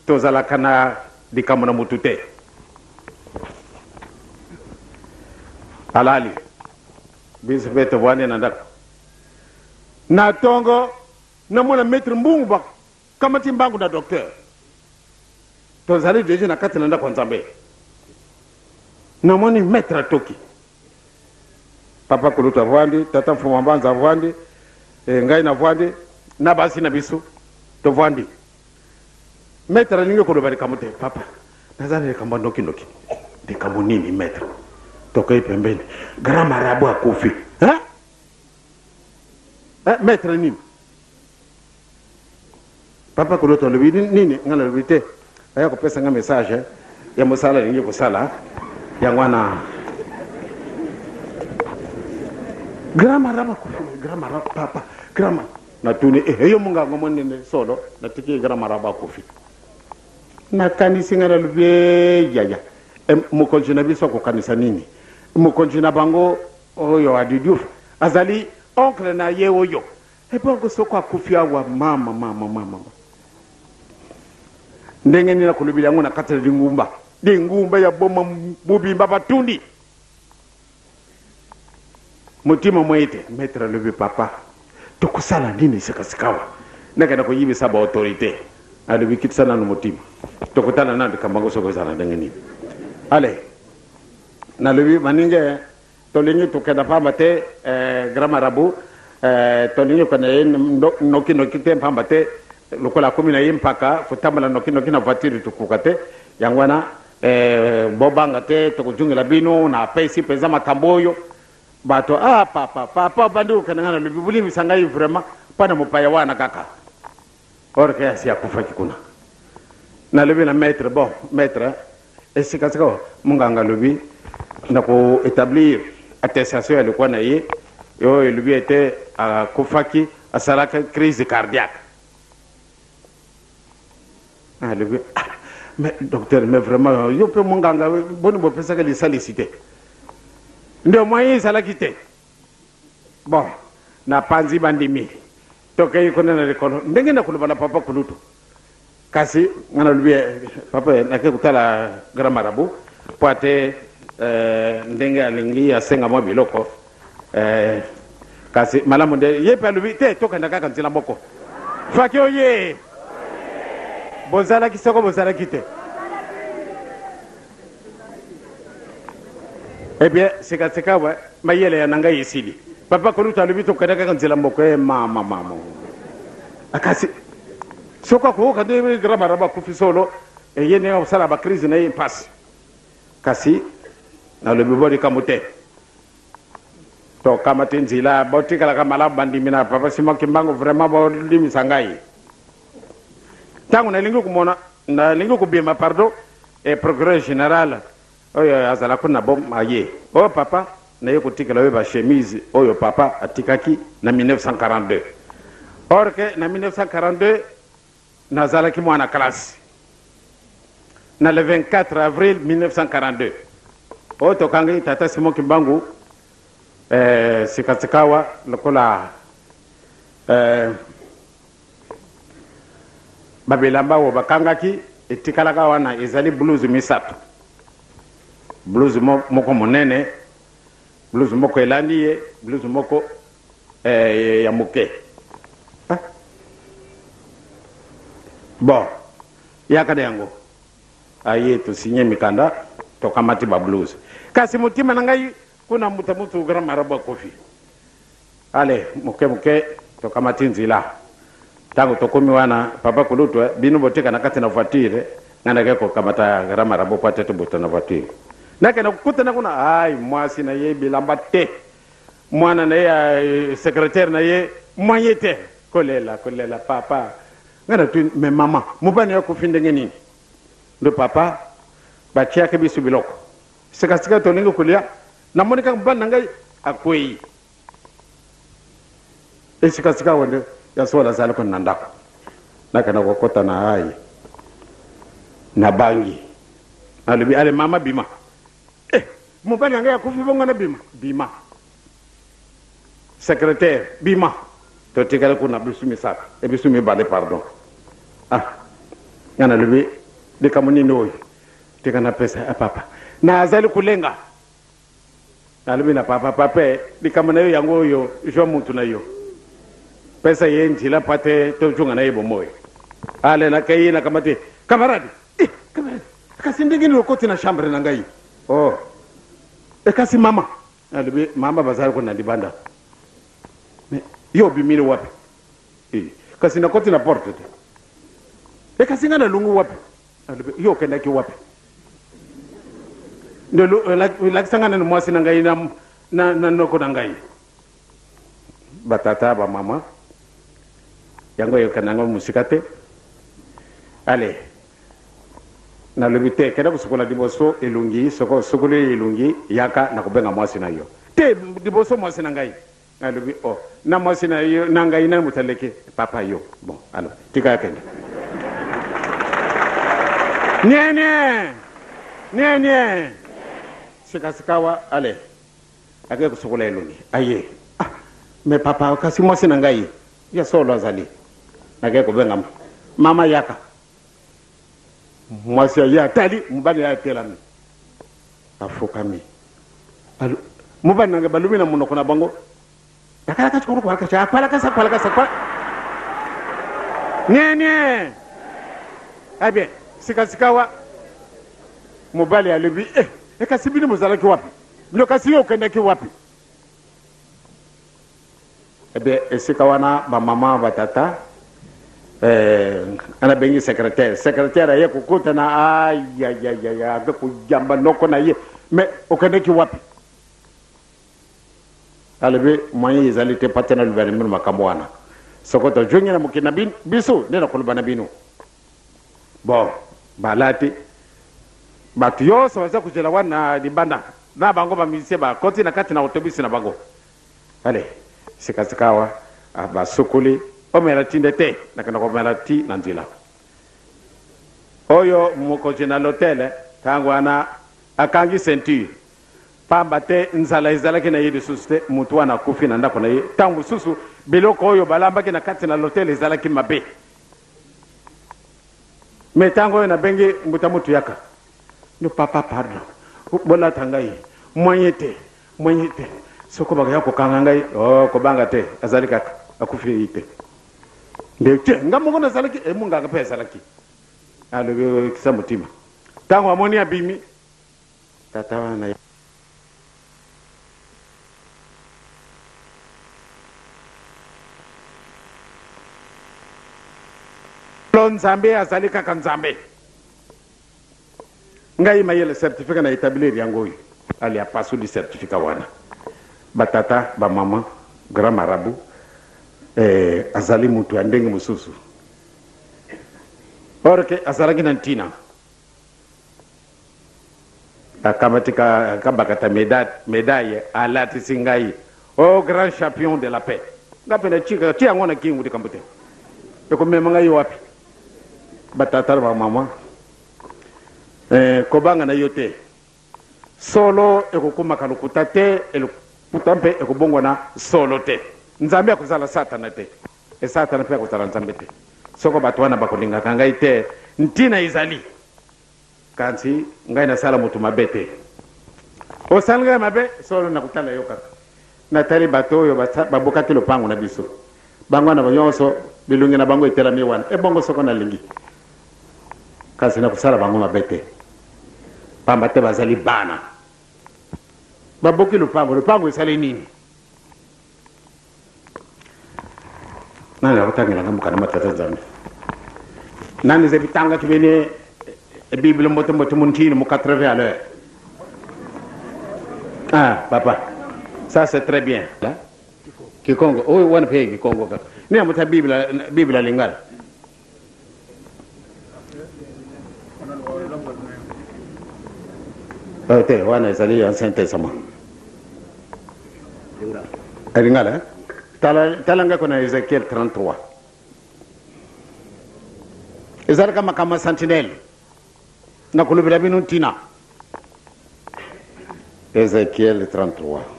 tozalakana likambo na mutu te alali biso mpe tovwani na ndako na tongo namona maître mbungu ba kamati mbangu na docteur tozali deja na kati na ndako nzambe namoni maître atoki papa kulutu avwandi tata mfumu mbanza avwandi ngai navwandi na basi na biso tovwandi maître alingi koloba likambo te papa nazali likambo ndoki likambo nini maître tokai pembeni grand marabout akufi maître nini papa kulutu alobi nini nga nalobi te aya kopesa nga message ya mosala alingi kosala yango wana grand marabout akufi grand marabout papa grand natuni eyo mungango monene solo natiki grand marabout akufi nakanisi nga nalobi yaya mokonzi na biso akokanisa nini mokonzi na bango oyo Adi Diouf azali oncle na ye oyo ebongo soko akufi awa mama ndenge nini nakolobela yango na kati na lingumba ya boma mobimba batundi motima moyete maître alobi papa tokosala nini sikasikawa nakenda koyibisa baautorité alobi kitisa nano motima tokotala nandi kambango soko ezala ndenge nini ale nalobi maninge tolingi tokenda pamba te grand marabout tolingi kona ye noki te pamba te lokola akomi na ye mpaka fotambola noki na voiture tokoka te yango wana bobanga te tokojungela bino na apesi mpenza makambo oyo bato papa bandi kokenda nga nalobi bulimisa ngai vraiment mpana mopaya wana kaka orke asi akufaki kuna nalobi na maître bon maître esikasika munganga lobi nako établir attestation ya likuwa na ye oyo elobi ete akufaki asalaka crise cardiaque alobi mais docteur mais vraiment yo mpe munganga boni bopesaka lisalisi te ndio moyen ezalaki te bon na panzi bandimi tokei kuna na likolo ndenge nakoloba na papa kulutu kasi nga nalobi papa nake kutala grand marabout po ate ndenge alingi asenga mwa biloko kasi malamu nde ye mpe alobi te tokenda kaka nzela moko faki oye bozalaki soko bozalaki te ebien sikasika we mayele ya na ngai esili papa kulutu alobi tokenda kaka nzela moko mama akasi soko akoyoka nde grand marabout akufi solo ye ndenge akosala bacrise na ye mpasi kasi nalobi bolikambo te tokama te nzela botikalaka malamu bandimi na papa simoki mbango vraiment bolimisa ngai ntango nalingi kobima pardon procureur général oyo azala kuna bo aye oyo papa naye kotikala oyo bachemise oyo papa atikaki na 1942 or ke na 1942 nazalaki mwana classe na le 24 avril 1942 oyo tokangi tata simoki mbangu sikasikawa lokola babilamba oyo bakangaki etikalaka wana ezali blouse misato blouse moko monene blouse moko elandi ye blouse moko ya moke bon yakada yango aye tosinye mikanda tokamati ba blouse kasi mutima na ngai kuna mutu grand marabout akufi ale moke tokamati nzila tango tokomi wana papa kulutu bino boteka na kati na voiture ngana ke kokamata grand marabout po tete bota na voiture nakena kukutana kuna ai mwasi na ye bilamba te mwana na ye secrétaire na ye moye te kolela papa ngana tu me mama mubani akufi ndenge nini ndo papa batiaka biso biloko sikasika tolingi kolia namoni kaka mobali na ngai akwei esikasika wende yasola azali kona na ndako nakana kokota na ai na bangi alobi ale mama bima mobali na ngai akufi bongo na bima secrétaire bima totikala kuna biso misaka ebiso mibale pardon ngana lobi de kamuni noy te kana pesa papa na azali kulenga nalobi na papa de kamana yo yango yo jo muntu na yo pesa yenji la pate to chunga na yebo moyo ale na kai na kamate kamaradi kamaradi kasindingi ni okoti na chambre na ngai oh kasi mama nalobi mama bazali ko na dibanda yo bimile wapi kasi na koti na porte kasi ngana lungu wapi yo kenda ki wapi ndelo la sangana no mwasi na ngai na noko na ngai batata ba mama yango yo kana ngo musikate ale na lebite kenda kusukola diboso elungi soko sukule elungi yaka na kubenga mwasi na yo te diboso mwasi na ngai alobi oh na mwasi na yo na ngai na mutaleke papa yo bon alors tika kenda nye sikasikawa ale ake kusukola elungi aye me papa kasi mwasi na ngai ya solo azali ake kubenga mama yaka mwasi ya tali mbani ya telami afukami alo mubani nanga balumi na muno kuna bango yakala kachukuru kwa kacha kwala kasa nye abe sikasikawa mubali alibi kasi bini muzala ki wapi bilo kasi yo kenda ki wapi ebe esikawana ba mama batata ana bengi secrétaire ye kukuta na ya ga kujamba noko na ye me okende ki wapi alibi moyen izalite patena lubani minu makamwana sokoto jongi na mukina bisu nena kulubana binu bon balati batu yoso waza kujela wana dibanda na bango ba mise ba koti na kati na autobus na bango ale sikasikawa aba sukuli omera tindete na kana ko mera ti na ndila oyo moko jina l'hôtel tangwana akangi ceinture pamba te nzala izala kina yidi suste mutu wana kufi na ndako na ye tangu susu biloko oyo balamba kina kati na l'hôtel izala ki mabe metango na bengi mbuta mutu yaka no papa pardon bola tangai moyete soko baga yako kanga ngai oh ko banga te azalika akufi ite ndete ngamungo na zalaki munga ka pesa laki alo kisa mutima tango amoni abimi tata wana nzambe azalika kanzambe ngai mayele certificat na établir yango ali a pasu di certificat wana batata ba mama grand marabout azali mutu andenge mususu orke azalaki na ntina akamatika kabakata médaille alati singai au grand champion de la paix ngapena chika tia ngona kingu dikambute eko mema ngai wapi batata ba mama kobanga na yote solo ekokuma kalukuta te elukutampe ekobongwa na solo te nzambe akuzala satana te satana pe akuzala nzambe te soko bato wana bakolingaka ngai te ntina izali kansi ngai nasala mutu mabe te osala ngai mabe solo nakutala yo kaka natali bato oyo babokaki lopango na biso bango wana banyonso bilungi na bango etelami wana ebongo soko nalingi kasi nakusala bango mabe te pamba te bazali bana baboki lupango esali nini nani akutangela ngamuka na matata nzambe nani zebitanga kibene bible mboto muntini mu 80 à l'heure papa ça c'est très bien kikongo oh wana pe kikongo ka ni amuta bible lingala te wana ezali ancien testament lingala talanga kona Ezekiel 33 ezali kama sentinelle na kulubila binu ntina Ezekiel 33